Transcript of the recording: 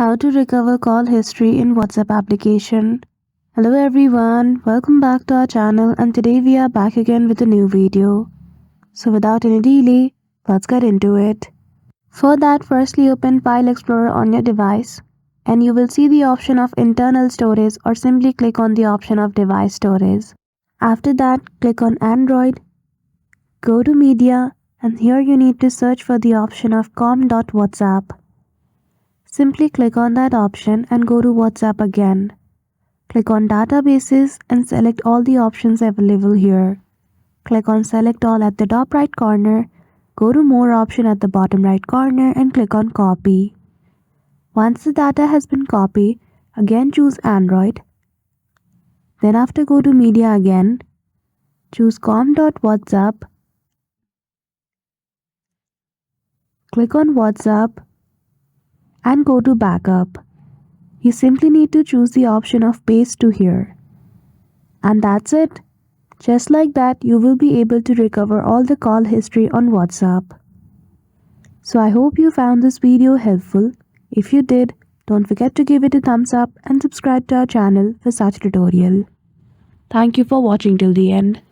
How to recover call history in WhatsApp application. Hello everyone, welcome back to our channel and today we are back again with a new video. So without any delay, let's get into it. For that, firstly open File Explorer on your device and you will see the option of internal storage or simply click on the option of device storage. After that, click on Android, go to Media and here you need to search for the option of com.whatsapp. Simply click on that option and go to WhatsApp again. Click on Databases and select all the options available here. Click on Select All at the top right corner, go to More option at the bottom right corner and click on Copy. Once the data has been copied, again choose Android. Then after go to Media again, choose com.whatsapp. Click on WhatsApp and go to Backup. You simply need to choose the option of Paste to here. And that's it. Just like that, you will be able to recover all the call history on WhatsApp. So I hope you found this video helpful. If you did, don't forget to give it a thumbs up and subscribe to our channel for such tutorial. Thank you for watching till the end.